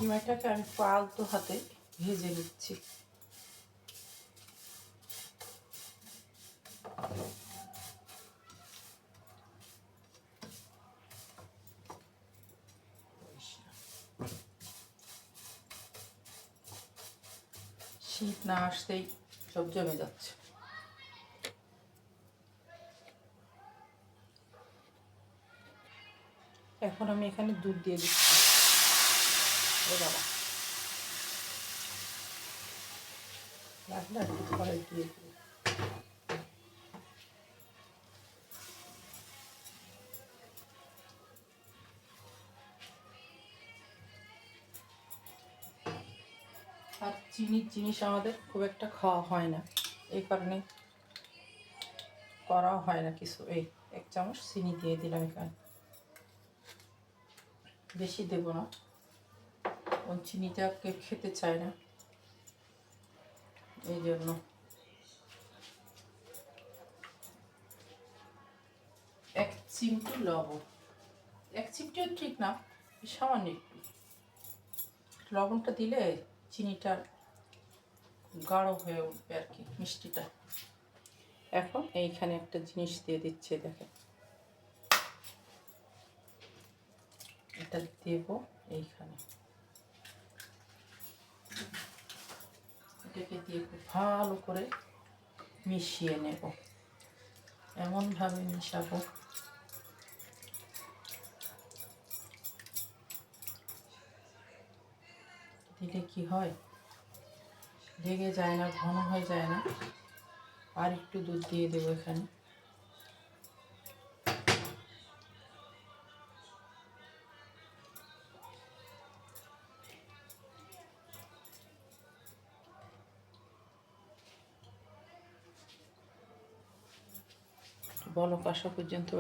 সিমাইটাকে আমি আলতো হাতে ভেজে নিচ্ছি। শীত না আসতেই সব জমে যাচ্ছে। এখন আমি এখানে দুধ দিয়ে দিচ্ছি। ও বাবা, লাগলে আর একটু পরে দিয়ে দেবো। আর চিনির জিনিস আমাদের খুব একটা খাওয়া হয় না, এই কারণে করাও হয় না কিছু। এই 1 চামচ চিনি দিয়ে দিলাম এখানে, বেশি দেব না, ওই চিনিটা কেউ খেতে চায় না, এই জন্য। এক চিমটি লবণ, 1 চিমটিও ঠিক না, সামান্য একটু লবণটা দিলে চিনিটা গাঢ় হয়ে উঠবে আর কি, মিষ্টিটা। এখন এইখানে একটা জিনিস দিয়ে দিচ্ছে, দেখেন, এটা দেব এইখানে। এটাকে দিয়ে খুব ভালো করে মিশিয়ে নেব, এমনভাবে মিশাবো দিলে কি হয়, লেগে যায় না, ঘন হয়ে যায় না। আর একটু দুধ দিয়ে দেবো এখানে। বলক আসা পর্যন্ত